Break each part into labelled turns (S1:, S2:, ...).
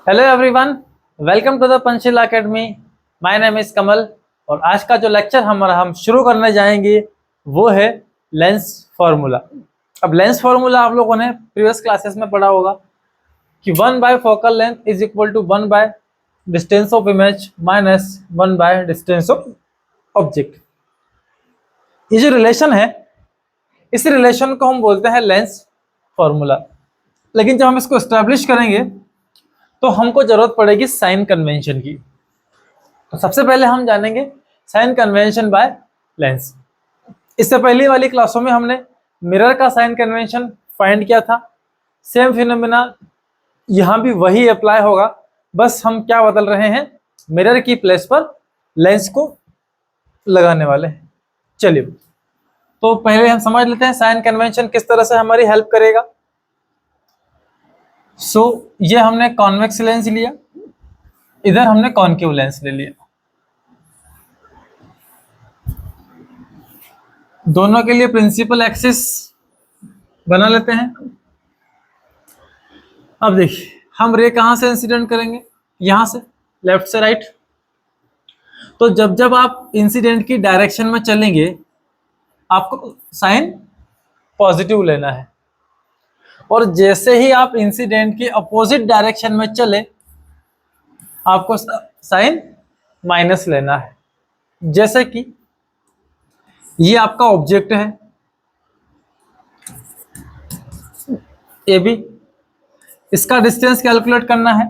S1: Hello everyone, welcome to the Panchsheel Academy. My name is Kamal और आज का जो लेक्चर हम शुरू करने जाएंगे वो है लेंस फार्मूला। अब लेंस फार्मूला आप लोगों ने प्रीवियस क्लासेस में पढ़ा होगा कि 1 by focal length is equal to 1 by distance of image minus 1 by distance of object. ये जो रिलेशन है, इस रिलेशन को हम बोलते हैं लेंस फार्मूला। लेकिन जब हम इसको एस्टैब्लिश करेंगे तो हमको जरूरत पड़ेगी साइन कन्वेंशन की। तो सबसे पहले हम जानेंगे साइन कन्वेंशन बाय लेंस। इससे पहले वाली क्लासों में हमने मिरर का साइन कन्वेंशन फाइंड किया था। सेम फिनोमेना यहां भी वही अप्लाई होगा, बस हम क्या बदल रहे हैं, मिरर की प्लेस पर लेंस को लगाने वाले हैं। चलिए तो पहले हम समझ लेते हैं साइन कन्वेंशन किस तरह से हमारी हेल्प करेगा। ये हमने कॉन्वेक्स लेंस लिया, इधर हमने कॉनकेव लेंस ले लिया। दोनों के लिए प्रिंसिपल एक्सिस बना लेते हैं। अब देखिए हम रे कहां से इंसिडेंट करेंगे, यहां से, लेफ्ट से राइट। तो जब जब आप इंसिडेंट की डायरेक्शन में चलेंगे आपको साइन पॉजिटिव लेना है, और जैसे ही आप इंसिडेंट के अपोजिट डायरेक्शन में चले आपको साइन माइनस लेना है। जैसे कि ये आपका ऑब्जेक्ट है ए बी, इसका डिस्टेंस कैलकुलेट करना है।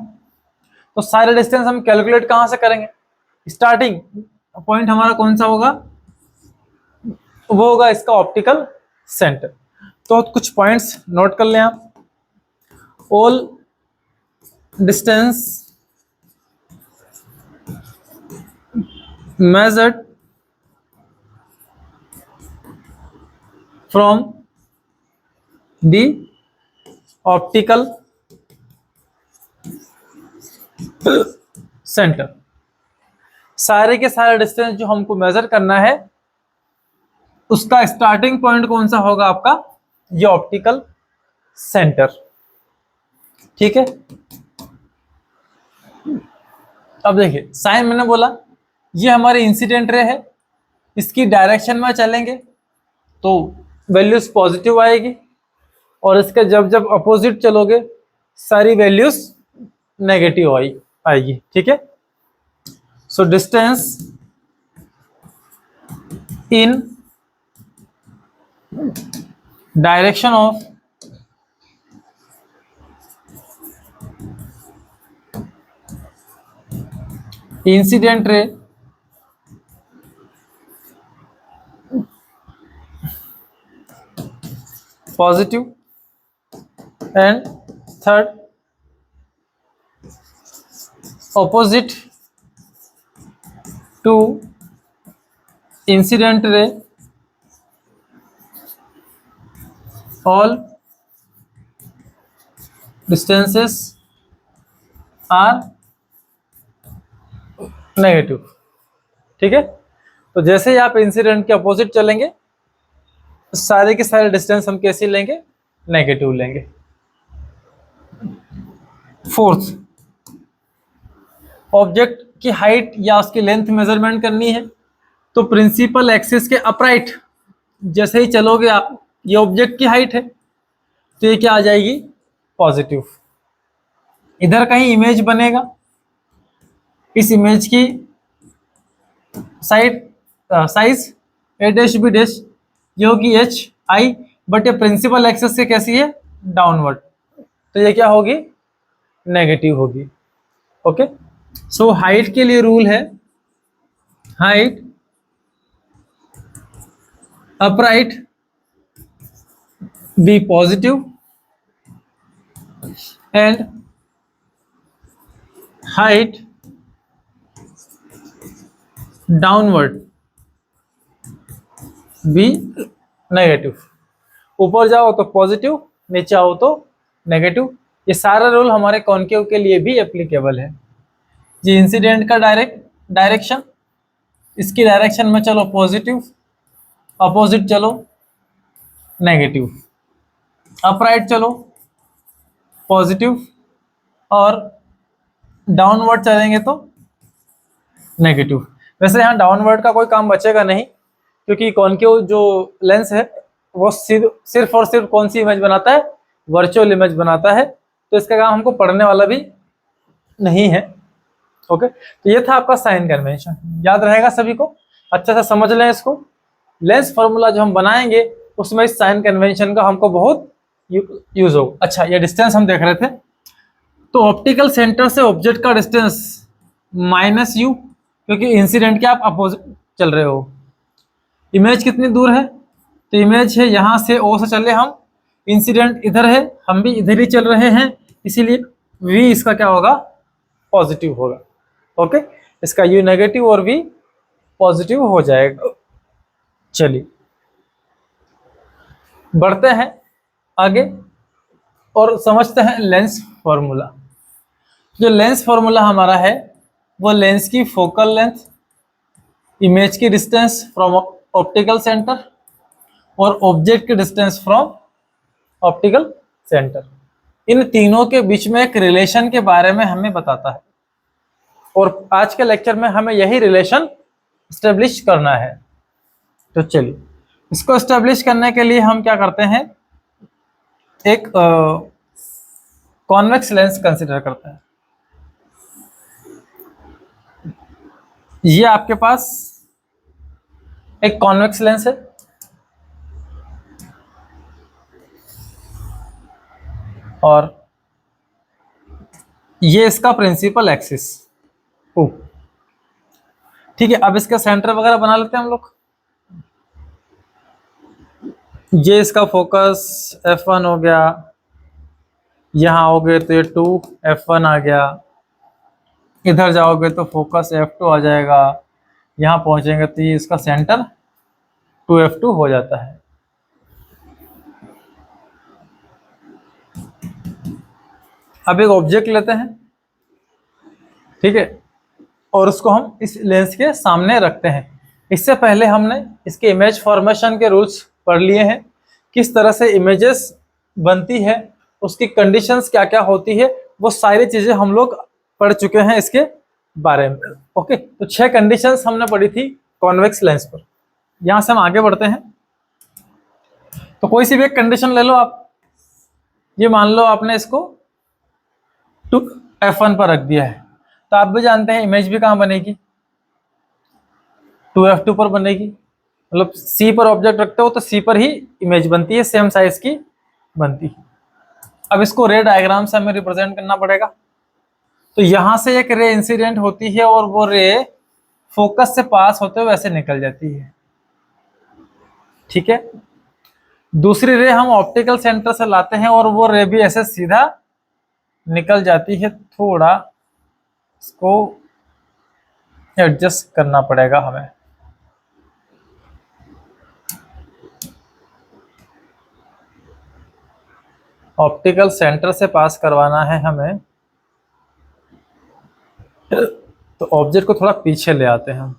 S1: तो सारे डिस्टेंस हम कैलकुलेट कहां से करेंगे, स्टार्टिंग पॉइंट हमारा कौन सा होगा, वो होगा इसका ऑप्टिकल सेंटर। तो कुछ पॉइंट्स नोट कर लें आप। All distance measured from the optical center। सारे के सारे डिस्टेंस जो हमको मेजर करना है उसका स्टार्टिंग पॉइंट कौन सा होगा, आपका ये ऑप्टिकल सेंटर। ठीक है। अब देखिए साइन मैंने बोला ये हमारी इंसिडेंट रे है, इसकी डायरेक्शन में चलेंगे तो वैल्यूज पॉजिटिव आएगी, और इसके जब जब अपोजिट चलोगे सारी वैल्यूज नेगेटिव आएगी। ठीक है। So distance in direction of incident ray positive, and third opposite to incident ray all distances are negative. ठीक है। तो जैसे ही आप इंसिडेंट के अपोजिट चलेंगे सारे के सारे डिस्टेंस हम कैसे लेंगे, नेगेटिव लेंगे। फोर्थ, ऑब्जेक्ट की हाइट या उसकी लेंथ मेजरमेंट करनी है तो प्रिंसिपल एक्सिस के अपराइट जैसे ही चलोगे आप, ये ऑब्जेक्ट की हाइट है तो ये क्या आ जाएगी, पॉजिटिव। इधर कहीं इमेज बनेगा, इस इमेज की साइज ए डैश बी डैश ये होगी एच आई, बट ये प्रिंसिपल एक्सिस से कैसी है, डाउनवर्ड, तो ये क्या होगी, नेगेटिव होगी। ओके। सो हाइट के लिए रूल है, height upright be positive and height downward be negative. ऊपर जाओ तो पॉजिटिव, नीचे आओ तो नेगेटिव। ये सारा रूल हमारे कॉनकेव के लिए भी एप्लीकेबल है। ये इंसिडेंट का डायरेक्शन, इसकी डायरेक्शन में चलो पॉजिटिव, अपोजिट चलो नेगेटिव, अपराइट चलो पॉजिटिव और डाउनवर्ड चलेंगे तो नेगेटिव। वैसे यहाँ डाउनवर्ड का कोई काम बचेगा नहीं, क्योंकि कॉनकेव जो लेंस है वो सिर्फ और सिर्फ कौन सी इमेज बनाता है, वर्चुअल इमेज बनाता है, तो इसका काम हमको पढ़ने वाला भी नहीं है। ओके, तो ये था आपका साइन कन्वेंशन, याद रहेगा सभी को, अच्छा से समझ लें इसको। लेंस फॉर्मूला जो हम बनाएंगे उसमें इस साइन कन्वेंशन का हमको बहुत यूज होगा। अच्छा, ये डिस्टेंस हम देख रहे थे, तो ऑप्टिकल सेंटर से ऑब्जेक्ट का डिस्टेंस माइनस यू, क्योंकि इंसिडेंट के आप अपोजिट चल रहे हो। इमेज कितनी दूर है, तो इमेज है यहाँ से ओ से चले हम, इंसिडेंट इधर है, हम भी इधर ही चल रहे हैं, इसीलिए v इसका क्या होगा, पॉजिटिव होगा। ओके, इसका u नेगेटिव और v पॉजिटिव हो जाएगा। चलिए बढ़ते हैं आगे और समझते हैं लेंस फॉर्मूला। जो लेंस फॉर्मूला हमारा है वो लेंस की फोकल लेंथ, इमेज की डिस्टेंस फ्रॉम ऑप्टिकल सेंटर और ऑब्जेक्ट की डिस्टेंस फ्रॉम ऑप्टिकल सेंटर, इन तीनों के बीच में एक रिलेशन के बारे में हमें बताता है। और आज के लेक्चर में हमें यही रिलेशन एस्टेब्लिश करना है। तो चलिए इसको एस्टेब्लिश करने के लिए हम क्या करते हैं, एक कॉन्वेक्स लेंस कंसिडर करते हैं। ये आपके पास एक कॉन्वेक्स लेंस है, और ये इसका प्रिंसिपल एक्सिस, ठीक है। अब इसका सेंटर वगैरह बना लेते हैं हम लोग। ये इसका फोकस f1 हो गया, यहाँ आओगे तो ये 2f1 आ गया, इधर जाओगे तो फोकस f2 आ जाएगा, यहाँ पहुंचेंगे तो ये इसका सेंटर 2f2 हो जाता है। अब एक ऑब्जेक्ट लेते हैं, ठीक है, और उसको हम इस लेंस के सामने रखते हैं। इससे पहले हमने इसके इमेज फॉर्मेशन के रूल्स पढ़ लिए हैं, किस तरह से इमेजेस बनती है, उसकी कंडीशंस क्या क्या होती है, वो सारी चीजें हम लोग पढ़ चुके हैं इसके बारे में। ओके, तो 6 कंडीशंस हमने पढ़ी थी कॉन्वेक्स लेंस पर। यहां से हम आगे बढ़ते हैं, तो कोई सी भी एक कंडीशन ले लो आप। ये मान लो आपने इसको 2f1 पर रख दिया है, तो आप भी जानते हैं इमेज भी कहाँ बनेगी, 2f2 पर बनेगी। मतलब C पर ऑब्जेक्ट रखते हो तो C पर ही इमेज बनती है, सेम साइज की बनती है। अब इसको रे डायग्राम से हमें रिप्रेजेंट करना पड़ेगा। तो यहां से एक रे इंसिडेंट होती है और वो रे फोकस से पास होते हुए वैसे निकल जाती है, ठीक है। दूसरी रे हम ऑप्टिकल सेंटर से लाते हैं और वो रे भी ऐसे सीधा निकल जाती है। थोड़ा इसको एडजस्ट करना पड़ेगा हमें। ऑप्टिकल सेंटर से पास करवाना है हमें, तो ऑब्जेक्ट को थोड़ा पीछे ले आते हैं हम।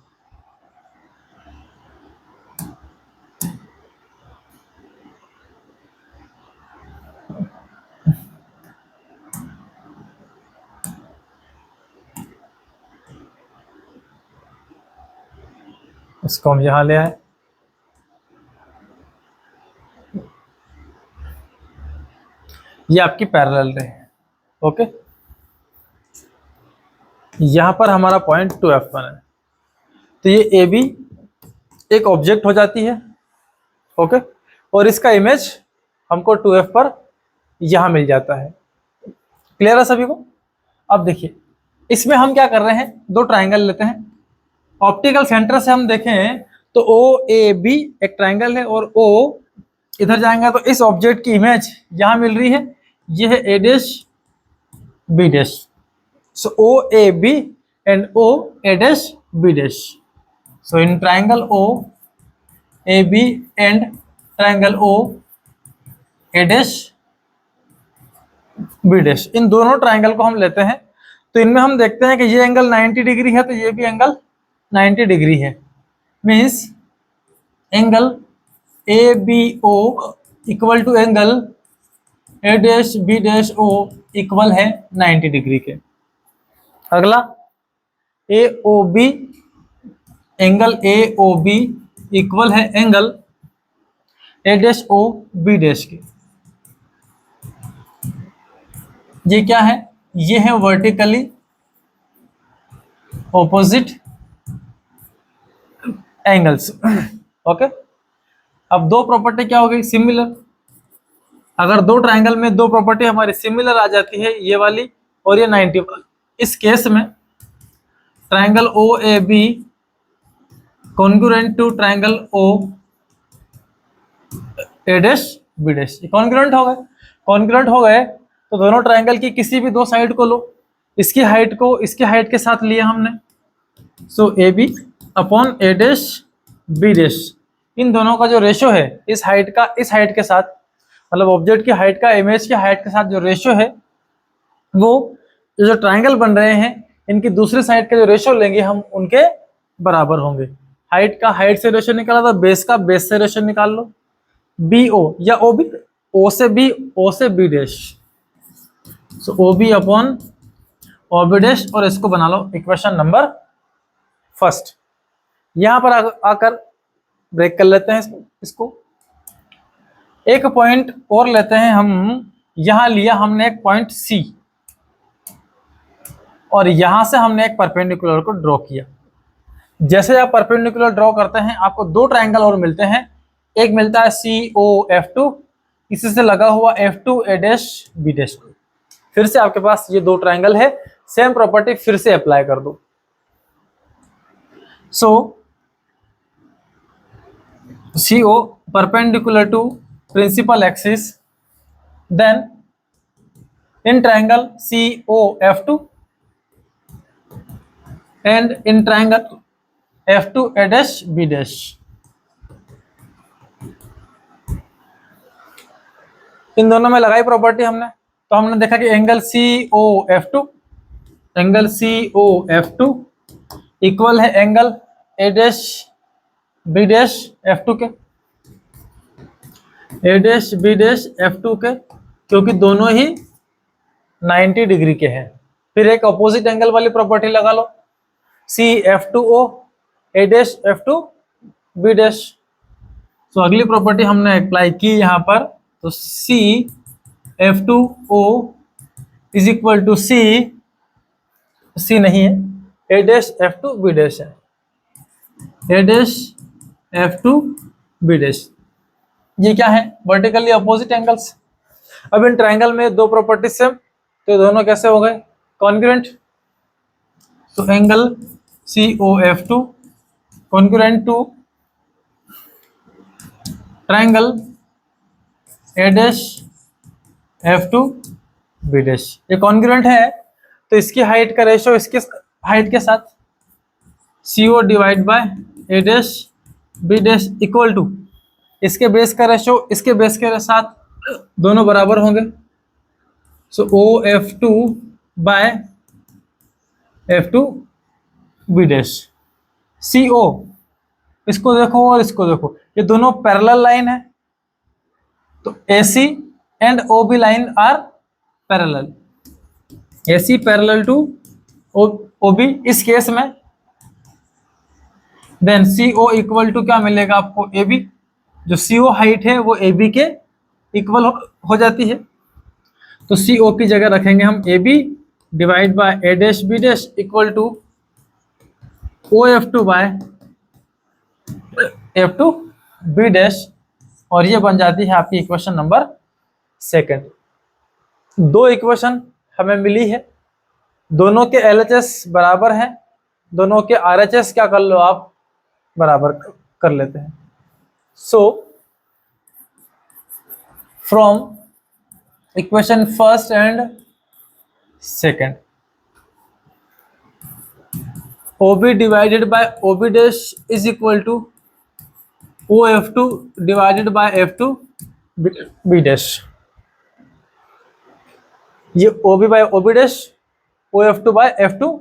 S1: इसको हम यहां ले आए, ये आपकी पैरेलल रे है। ओके, यहां पर हमारा पॉइंट 2f1 है, तो ये ए बी एक ऑब्जेक्ट हो जाती है। ओके, और इसका इमेज हमको 2f पर यहां मिल जाता है। क्लियर है सभी को। अब देखिए इसमें हम क्या कर रहे हैं, दो ट्राइंगल लेते हैं। ऑप्टिकल सेंटर से हम देखें तो ओ ए बी एक ट्राइंगल है, और ओ इधर जाएंगे तो इस ऑब्जेक्ट की इमेज यहां मिल रही है, ये है A dash B dash. So O A B and O A dash B dash. So in triangle O A B and triangle O A dash B dash, इन दोनों ट्राइंगल को हम लेते हैं। तो इनमें हम देखते हैं कि ये एंगल 90 डिग्री है, तो ये भी एंगल 90 डिग्री है। Means angle A B O equal to angle A dash B dash O equal है 90 डिग्री के। अगला A O B, angle A O B equal है angle A dash O B dash के। ये क्या है? ये है वर्टिकली ऑपोजिट एंगल्स। ओके, अब दो प्रॉपर्टी क्या हो गई? सिमिलर। अगर दो ट्रायंगल में दो प्रॉपर्टी हमारी सिमिलर आ जाती है, ये वाली और ये 90 वाली, इस केस में triangle O A B congruent to triangle O A dash B dash, congruent हो गए। कॉन्ग्रुएंट हो गए तो दोनों ट्रायंगल की किसी भी दो साइड को लो, इसकी हाइट को इसकी हाइट के साथ लिया हमने, so A B upon A dash B dash, इन दोनों का जो रेशो है इस हाइट का इस हाइट के साथ, मतलब ऑब्जेक्ट की हाइट का इमेज की हाइट के साथ जो रेशो है, वो जो ट्रायंगल बन रहे हैं इनकी दूसरी साइड का जो रेशो लेंगे हम उनके बराबर होंगे। हाइट का हाइट से रेशो निकाला था, बेस का बेस से रेशो निकाल लो, बी ओ या ओ बी, ओ से B dash, so O B upon O B dash, और इसको बना लो इक्वेशन नंबर फर्स्ट। यहां पर आकर ब्रेक कर लेते हैं इसको। एक पॉइंट और लेते हैं हम, यहां लिया हमने एक पॉइंट सी और यहां से हमने एक परपेंडिकुलर को ड्रॉ किया। जैसे आप परपेंडिकुलर ड्रॉ करते हैं आपको दो ट्रायंगल और मिलते हैं, एक मिलता है सी ओ एफ टू, इसी से लगा हुआ एफ टू ए डैश बी डैश। फिर से आपके पास ये दो ट्रायंगल है, सेम प्रॉपर्टी फिर से अप्लाई कर दो। So C O perpendicular to principal axis, then in triangle COF2 and in triangle F2 A dash B dash। इन दोनों में लगाई प्रॉपर्टी हमने, तो हमने देखा कि एंगल COF2 इक्वल है angle A dash B dash F2 के, A dash B dash F2 के, क्योंकि दोनों ही 90 डिग्री के हैं। फिर एक अपोजिट एंगल वाली प्रॉपर्टी लगा लो, CF2O A dash F2 B dash। तो अगली प्रॉपर्टी हमने अप्लाई की यहाँ पर, तो CF2O is equal to C नहीं है, A dash F2 B dash है, A dash F2 B dash। ये क्या है? Vertically opposite angles. अब इन ट्रायंगल में दो प्रॉपर्टी सेम, तो दोनों कैसे हो गए? कॉन्ग्रुएंट। तो angle COF2 congruent to triangle A dash F2 B dash, ये कॉन्ग्रुएंट है तो इसकी हाइट का रेशो इसके हाइट के साथ CO divide by A dash B dash equal to इसके बेस का रेशो इसके बेस के साथ, दोनों बराबर होंगे, so OF2 bye F2 B dash। CO इसको देखो और इसको देखो, ये दोनों पैरेलल लाइन है, तो AC and OB line are parallel, AC parallel to OB इस केस में, देन CO इक्वल टू क्या मिलेगा आपको? AB, जो CO हाइट है वो AB के इक्वल हो जाती है, तो CO की जगह रखेंगे हम AB divide by A dash B dash equal to OF2 bye F2 B dash, और ये बन जाती है आपकी इक्वेशन नंबर सेकंड। दो इक्वेशन हमें मिली है, दोनों के LHS बराबर है, दोनों के RHS क्या कर लो आप? बराबर कर लेते हैं। So from equation first and second, OB divided by OB dash is equal to OF2 divided by F2 B dash. ये OB by OB dash, OF2 bye F2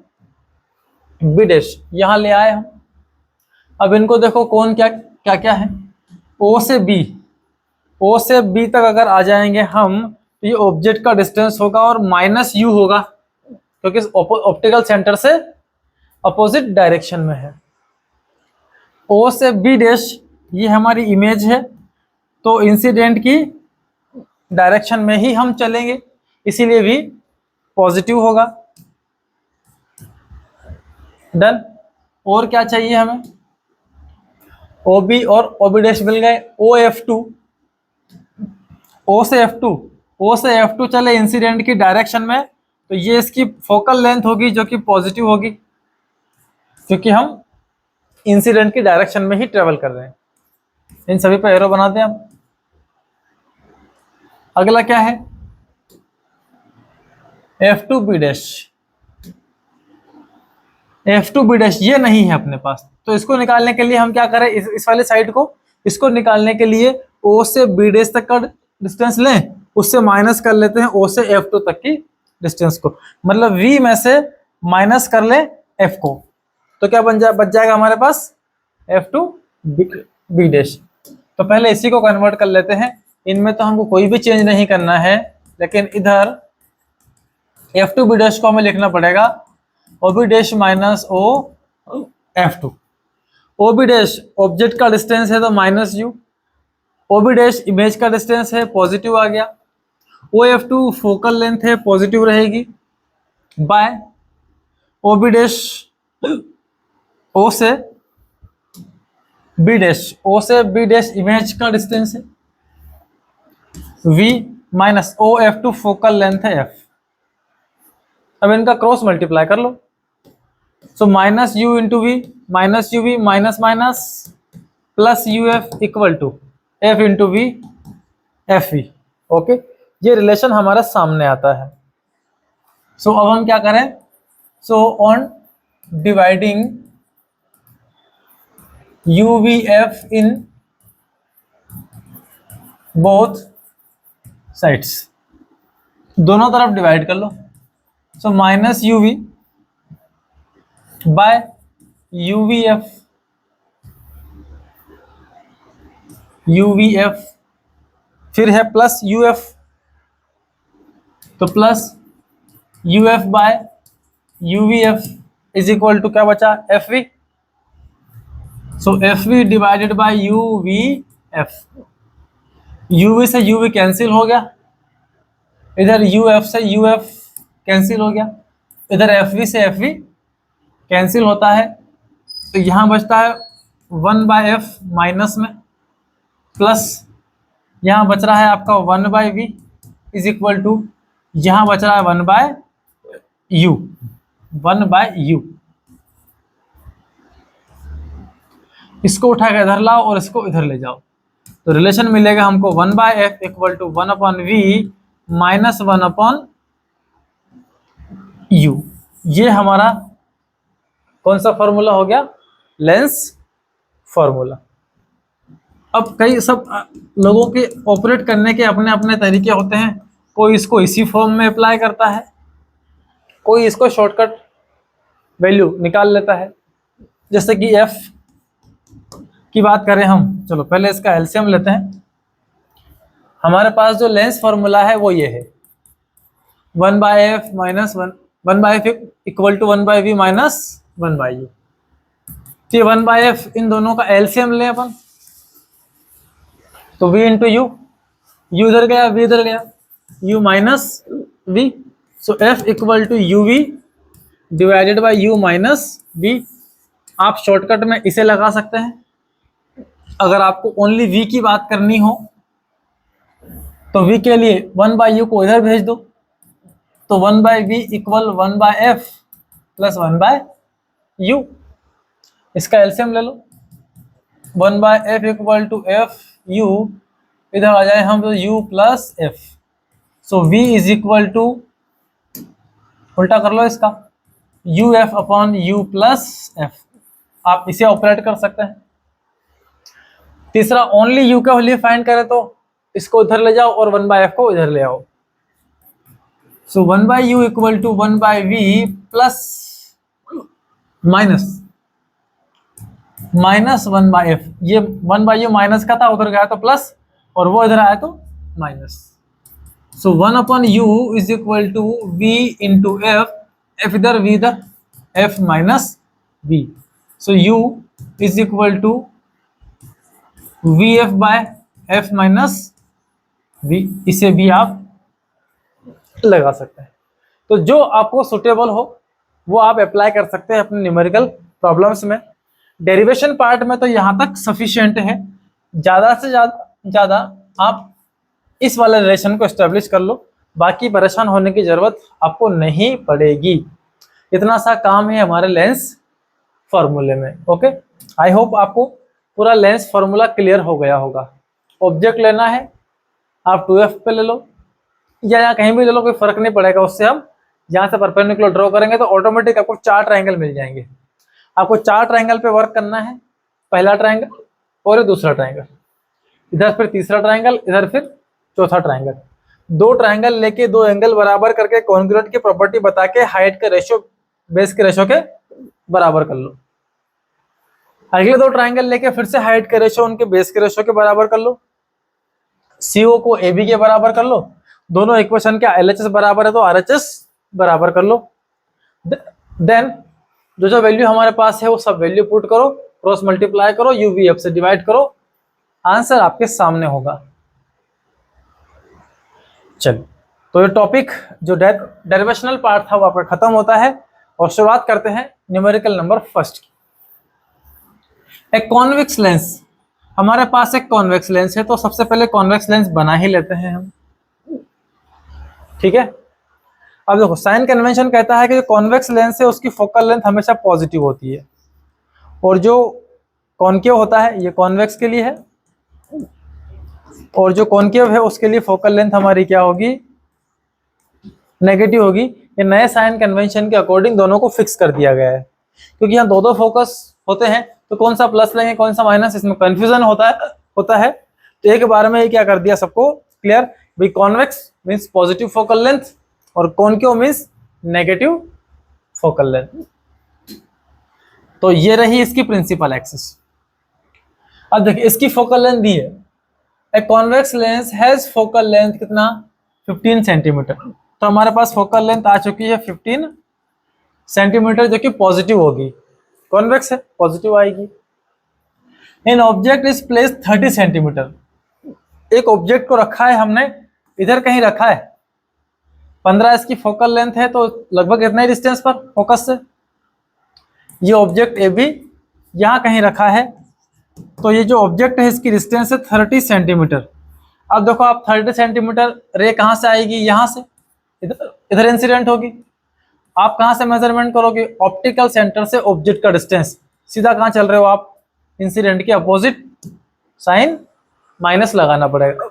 S1: B dash यहां ले आए हम। अब इनको देखो कौन क्या क्या क्या है, O से B तक अगर आ जाएंगे हम, तो ये ऑब्जेक्ट का डिस्टेंस होगा और माइनस U होगा, क्योंकि ऑप्टिकल सेंटर से अपोजिट डायरेक्शन में है। ओ से बी डैश ये हमारी इमेज है, तो इंसिडेंट की डायरेक्शन में ही हम चलेंगे, इसीलिए भी पॉजिटिव होगा। डन। और क्या चाहिए हमें? ओ बी और ओ बी डैश मिल गए। ओ एफ टू, ओ से एफ टू, ओ से एफ टू चले इंसिडेंट की डायरेक्शन में, तो ये इसकी फोकल लेंथ होगी जो कि पॉजिटिव होगी, क्योंकि हम इंसिडेंट की डायरेक्शन में ही ट्रेवल कर रहे हैं। इन सभी पर एरो बनाते हैं हम। अगला क्या है? F two B dash. F two B dash ये नहीं है अपने पास, तो इसको निकालने के लिए हम क्या करें? इस वाले साइड को, इसको निकालने के लिए ओ से बी डैश तक का डिस्टेंस लें, उससे माइनस कर लेते हैं ओ से एफ टू तक की डिस्टेंस को, मतलब वी में से माइनस कर ले एफ को, तो क्या बच जाएगा हमारे पास? F two B dash. तो पहले इसी को कन्वर्ट कर लेते हैं। इनमें तो हमको कोई भी चेंज नहीं करना है, लेकिन इधर एफ टू बी डैश को हमें लिखना पड़ेगा O B dash minus O F two. O B dash object का डिस्टेंस है तो minus U, O B dash image का डिस्टेंस है, पॉजिटिव आ गया। O F two focal length है, पॉजिटिव रहेगी, by O B dash O से बी डैश, ओ से बी डैश इमेज का डिस्टेंस है v minus O F two focal length है f। अब इनका क्रॉस मल्टीप्लाई कर लो, so minus u into v, minus u v minus minus plus u f equal to f into v f v. Okay, ये relation हमारा सामने आता है। सो अब हम क्या करें? So on dividing u we f in both sides, दोनों तरफ डिवाइड कर लो। So minus u v by you V F, you we f, फिर है प्लस यू एफ, तो plus u f by you V F is equal to क्या बचा? F V. So F V divided by you V F, you V से U V cancel हो गया, इधर U F से यू एफ कैंसिल हो गया, इधर एफ वी से एफ वी कैंसिल होता है, तो यहाँ बचता है 1/f माइनस में, प्लस यहाँ बच रहा है आपका 1/v इज इक्वल टू, यहाँ बच रहा है 1/u, 1/u। इसको उठा के इधर लाओ और इसको इधर ले जाओ, तो रिलेशन मिलेगा हमको 1/f equal to 1/v minus 1/u। ये हमारा कौन सा फॉर्मूला हो गया? Lens formula. अब कई सब लोगों के ऑपरेट करने के अपने अपने तरीके होते हैं, कोई इसको इसी फॉर्म में अप्लाई करता है, कोई इसको शॉर्टकट वैल्यू निकाल लेता है। जैसे कि f की बात करें हम, चलो पहले इसका एलसीएम लेते हैं। हमारे पास जो लेंस फॉर्मूला है वो ये है 1/f minus 1/f equal to 1/v minus 1/u। तो 1/f इन दोनों का एलसीएम लें अपन, तो v इंटू यू, यू इधर गया v इधर गया, u minus v, so f equal to U V divided by U minus v। आप शॉर्टकट में इसे लगा सकते हैं। अगर आपको ओनली v की बात करनी हो तो v के लिए 1/u को इधर भेज दो, तो 1/v equal 1/f plus 1/u। इसका एलसीएम ले लो, 1/f equal to F U, इधर आ जाए हम तो u plus F, so v is equal to, उल्टा कर लो इसका, U F upon U plus F. आप इसे ऑपरेट कर सकते हैं। तीसरा, ओनली u का वैल्यू फाइंड करें तो इसको इधर ले जाओ और 1/f को इधर ले आओ, so 1/u equal to 1/v plus minus 1/f। ये 1/u माइनस का था, उधर गया तो प्लस, और वो इधर आया तो minus, so 1/u is equal to v into F F इधर वी इधर, F minus V. So U is equal to V F by F minus V. इसे भी आप लगा सकते हैं। तो जो आपको सुटेबल हो वो आप अप्लाई कर सकते हैं अपने न्यूमेरिकल प्रॉब्लम्स में। डेरिवेशन पार्ट में तो यहाँ तक सफिशिएंट है। ज़्यादा से ज़्यादा आप इस वाले रिलेशन को एस्टेब्लिश कर लो, बाकी परेशान होने की ज़रूरत आपको नहीं पड़ेगी। इतना सा काम है हमारे लेंस फॉर्मूले में। ओके, आई होप आपको पूरा लेंस फॉर्मूला क्लियर हो गया होगा। ऑब्जेक्ट लेना है, आप 2f पे ले लो या यहाँ कहीं भी ले लो, कोई फर्क नहीं पड़ेगा। उससे हम यहाँ से परपेंडिकुलर ड्रॉ करेंगे तो ऑटोमेटिक आपको 4 ट्रायंगल मिल जाएंगे। आपको 4 ट्रायंगल पे वर्क करना है, पहला ट्रायंगल और दूसरा ट्रायंगल, इधर फिर तीसरा ट्रायंगल, इधर फिर चौथा ट्रायंगल। 2 ट्रायंगल लेके 2 एंगल बराबर करके कॉन्ग्रुएंट की प्रॉपर्टी बता के हाइट के रेशियो बेस के रेशियो के बराबर कर लो। अगले 2 ट्रायंगल लेके फिर से हाइट के रेशियो उनके बेस के रेशियो के बराबर कर लो। CO को AB के बराबर कर लो। दोनों इक्वेशन के LHS बराबर है तो RHS बराबर कर लो। देन जो वैल्यू हमारे पास है वो सब वैल्यू पुट करो, क्रॉस मल्टीप्लाई करो, UVF से डिवाइड करो, आंसर आपके सामने होगा। चलो, तो ये टॉपिक जो डेरिवेशनल पार्ट था वो आपका खत्म होता है और शुरुआत करते हैं न्यूमेरिकल नंबर फर्स्ट की। एक कॉन्वेक्स लेंस, हमारे पास एक कॉन्वेक्स लेंस है तो सबसे पहले कॉन्वेक्स लेंस बना ही लेते हैं हम। ठीक है, अब देखो साइन कन्वेंशन कहता है कि जो कॉन्वेक्स लेंस है उसकी फोकल लेंथ हमेशा पॉजिटिव होती है और जो कॉनकेव होता है ये कॉन्वेक्स के लिए है और जो कॉनकेव है उसके लिए फोकल लेंथ हमारी क्या होगी, नेगेटिव होगी। ये नए साइन कन्वेंशन के अकॉर्डिंग दोनों को फिक्स कर दिया गया है, क्योंकि यहाँ दो फोकस होते हैं तो कौन सा प्लस लेंगे कौन सा माइनस, इसमें कंफ्यूजन होता है। तो एक बार में ये क्या कर दिया सबको क्लियर, भाई convex means positive focal length और concave means negative focal length. तो ये रही इसकी प्रिंसिपल एक्सिस। अब देखिए इसकी फोकल लेंथ दी है, a convex lens has focal length कितना 15 सेंटीमीटर। तो हमारे पास फोकल लेंथ आ चुकी है 15 सेंटीमीटर जो कि पॉजिटिव होगी, कॉन्वेक्स है पॉजिटिव आएगी। इन ऑब्जेक्ट इज प्लेस 30 सेंटीमीटर, एक ऑब्जेक्ट को रखा है हमने इधर कहीं रखा है, 15 इसकी फोकल लेंथ है तो लगभग इतना ही डिस्टेंस पर फोकस से ये ऑब्जेक्ट ए भी यहाँ कहीं रखा है, तो ये जो ऑब्जेक्ट है इसकी डिस्टेंस है 30 सेंटीमीटर। अब देखो आप 30 सेंटीमीटर रे कहाँ से आएगी, यहाँ से इधर इंसिडेंट होगी। आप कहाँ से मेजरमेंट करोगे, ऑप्टिकल सेंटर से ऑब्जेक्ट का डिस्टेंस, सीधा कहाँ चल रहे हो आप, इंसिडेंट के अपोजिट, साइन माइनस लगाना पड़ेगा।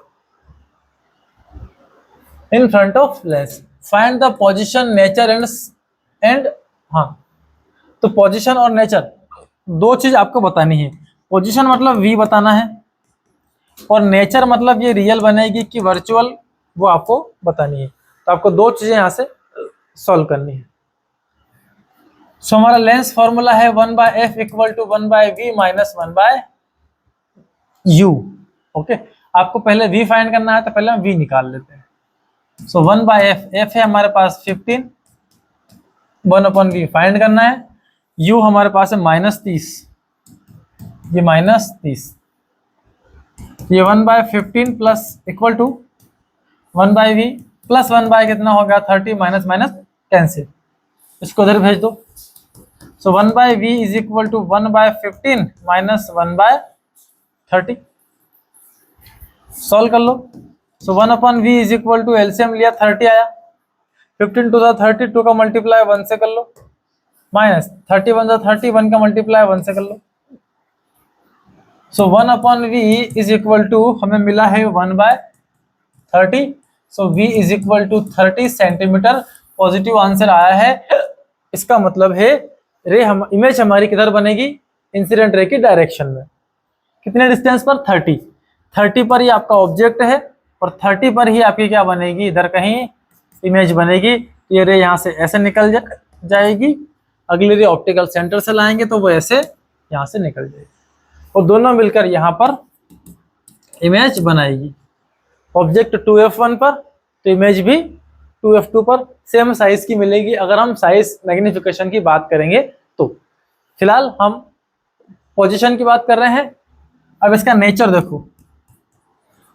S1: In front of lens find the position nature and हाँ, तो पोजीशन और नेचर दो चीज आपको बतानी है। पोजीशन मतलब V बताना है और नेचर मतलब ये रियल बनेगी कि वर्चुअल, वो आपको बतानी है। तो आपको दो चीजें यहाँ से सॉल्व करनी है। सो हमारा लेंस फॉर्मूला है 1/f equal to 1/v minus 1/u। Okay, आपको पहले v फाइंड करना है तो पहले हम v निकाल लेते हैं। सो 1/f, f है हमारे पास 15, 1/v फाइंड करना है, u हमारे पास है -30, ये -30, ये 1/15 plus equal to 1/v plus 1/ कितना हो गया 30, माइनस माइनस कैंसिल, इसको उधर भेज दो। So 1/v is equal to 1/15 minus 1/30, solve कर लो। So 1/v is equal to LCM लिया 30 आया, 15 टू 30, 2 का मल्टीप्लाई 1 से कर लो, माइनस 31 30, 1 का मल्टीप्लाई 1 से कर लो। So 1/v is equal to हमें मिला है 1/30। So v is equal to 30 centimetre, positive answer आया है। इसका मतलब है रे इमेज हमारी किधर बनेगी, इंसिडेंट रे की डायरेक्शन में। कितने डिस्टेंस पर 30 पर ही आपका ऑब्जेक्ट है और 30 पर ही आपकी क्या बनेगी, इधर कहीं इमेज बनेगी। ये रे यहाँ से ऐसे निकल जाएगी, अगली रे ऑप्टिकल सेंटर से लाएंगे तो वो ऐसे यहाँ से निकल जाएगी और दोनों मिलकर यहाँ पर इमेज बनाएगी। ऑब्जेक्ट 2f1 पर तो इमेज भी 2f2 पर सेम साइज की मिलेगी अगर हम साइज मैग्निफिकेशन की बात करेंगे तो। फिलहाल हम पोजीशन की बात कर रहे हैं। अब इसका नेचर देखो,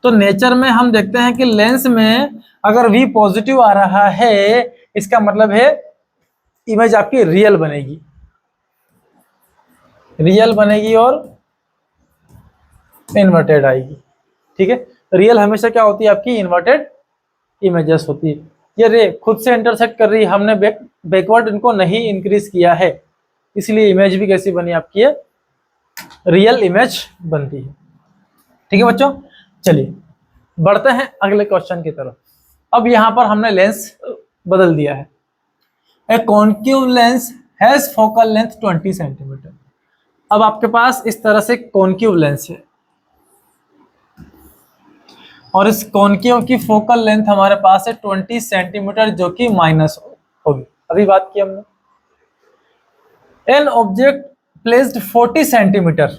S1: तो नेचर में हम देखते हैं कि लेंस में अगर V पॉजिटिव आ रहा है इसका मतलब है इमेज आपकी रियल बनेगी, रियल बनेगी और इन्वर्टेड आएगी। ठीक है, रियल हमेशा क्या होती है आपकी, इन्वर्टेड इमेजेस होती है। ये रे खुद से इंटरसेक्ट कर रही है, हमने बैकवर्ड इनको नहीं इंक्रीज किया है, इसलिए इमेज भी कैसी बनी आपकी है, रियल इमेज बनती है। ठीक है बच्चों, चलिए बढ़ते हैं अगले क्वेश्चन की तरफ। अब यहां पर हमने लेंस बदल दिया है। A concave lens has focal length 20 centimetre. अब आपके पास इस तरह से कॉन्केव लेंस है और इस कॉन्केव की फोकल लेंथ हमारे पास है 20 सेंटीमीटर जो कि माइनस होगी। अभी बात की हमने, an object placed 40 centimetre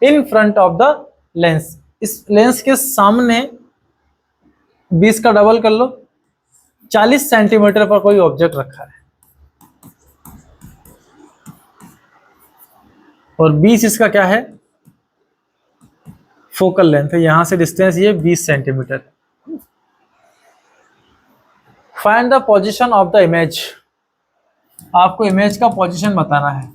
S1: in front of the lens. इस लेंस के सामने 20 का डबल कर लो, 40 सेंटीमीटर पर कोई ऑब्जेक्ट रखा है और 20 इसका क्या है, फोकल लेंथ है। यहां से डिस्टेंस ये 20 सेंटीमीटर है। Find the position of the image. आपको इमेज का पोजीशन बताना है।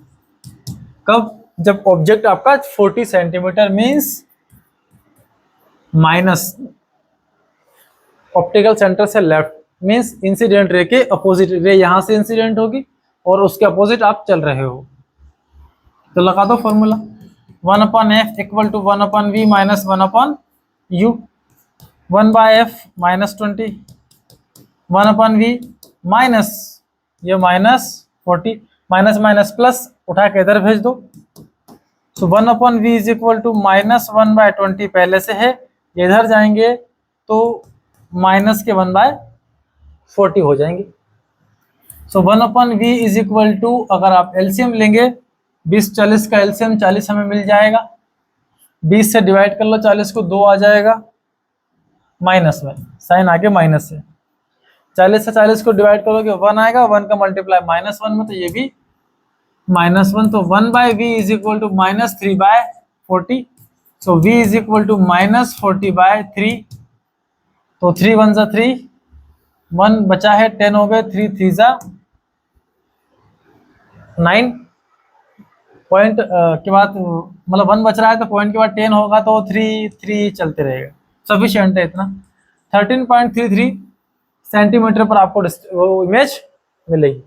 S1: कब, जब ऑब्जेक्ट आपका 40 centimetre means minus optical centre से लेफ्ट, मींस इंसिडेंट रे के अपोजिट, रे यहां से इंसिडेंट होगी और उसके अपोजिट आप चल रहे हो। तो लगा दो formula, 1/f equal to 1/v minus 1/u, 1/f minus 20, 1/v minus ये माइनस 40, माइनस माइनस प्लस उठा के इधर भेज दो। तो 1/v is equal to minus 1/20 पहले से है, इधर जाएंगे तो माइनस के 1/40 हो जाएंगे। सो 1/v इज इक्वल टू, अगर आप एलसीएम लेंगे 20-40 का एलसीएम 40 हमें मिल जाएगा, 20 से डिवाइड कर लो 40 को, 2 आ जाएगा, माइनस में साइन आगे माइनस है, 40 से 40 को डिवाइड करोगे 1 आएगा, 1 का मल्टीप्लाई -1 में, तो ये भी -1। तो 1/v is equal to -3/40। So v is equal to -40/3। तो 3 1 जा 3, 1 बचा है 10 हो गए, 3 3 जा 9 पॉइंट के बाद, मतलब 1 बच रहा है तो पॉइंट के बाद 10 होगा तो 3 3 चलते रहेगा, सफिशिएंट है इतना। 13.33 सेंटीमीटर पर आपको वो इमेज मिलेगी।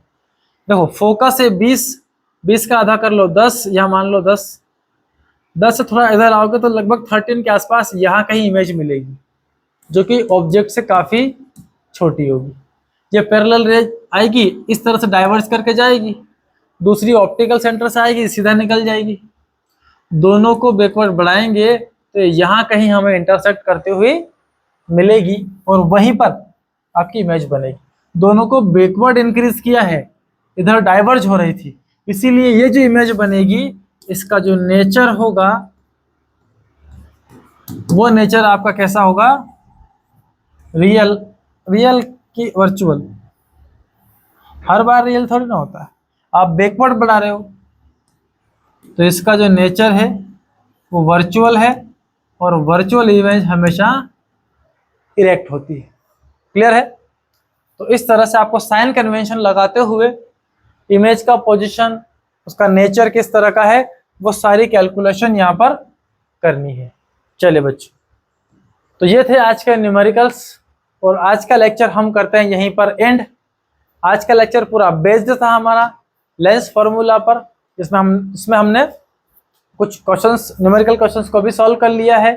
S1: देखो फोकस है 20 का आधा कर लो 10, या मान लो 10 से थोड़ा इधर आओगे तो लगभग 13 के आसपास यहाँ कहीं इमेज मिलेगी जो कि ऑब्जेक्ट से काफी छोटी होगी। ये पैरेलल रे आएगी, इस तरह से डाइवर्स करके जाएगी, दूसरी ऑप्टिकल सेंटर से आएगी, सीधा निकल जाएगी। दोनों को बैकवर्ड बढ़ाएंगे तो यहाँ कहीं हमें इंटरसेक्ट करते हुए मिलेगी और वहीं पर आपकी इमेज बनेगी। दोनों को बैकवर्ड इंक्रीज किया है, इधर डाइवर्ज हो रही थी, इसीलिए ये जो इमेज बनेगी इसका जो नेचर होगा वो नेचर आपका कैसा होगा, रियल की वर्चुअल। हर बार रियल थोड़ी ना होता है, आप बैकवर्ड बढ़ा रहे हो तो इसका जो नेचर है वो वर्चुअल है और वर्चुअल इमेज हमेशा इरेक्ट होती है। क्लियर है? तो इस तरह से आपको साइन कन्वेंशन लगाते हुए इमेज का पोजीशन, उसका नेचर किस तरह का है, वो सारी कैलकुलेशन यहाँ पर करनी है। चलिए बच्चों, तो ये थे आज के न्यूमेरिकल्स और आज का लेक्चर हम करते हैं यहीं पर एंड। आज का लेक्चर पूरा बेस्ड था हमारा लेंस फार्मूला पर, इसमें हमने कुछ क्वेश्चंस, न्यूमेरिकल क्वेश्चंस को भी सॉल्व कर लिया है।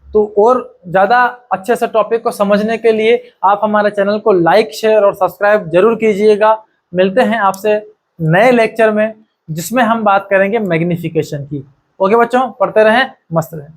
S1: तो और ज़्यादा अच्छे से टॉपिक को समझने के लिए आप हमारे चैनल को लाइक, शेयर और सब्सक्राइब जरूर कीजिएगा। मिलते हैं आपसे नए लेक्चर में जिसमें हम बात करेंगे मैग्नीफिकेशन की। ओके बच्चों, पढ़ते रहें, मस्त रहें।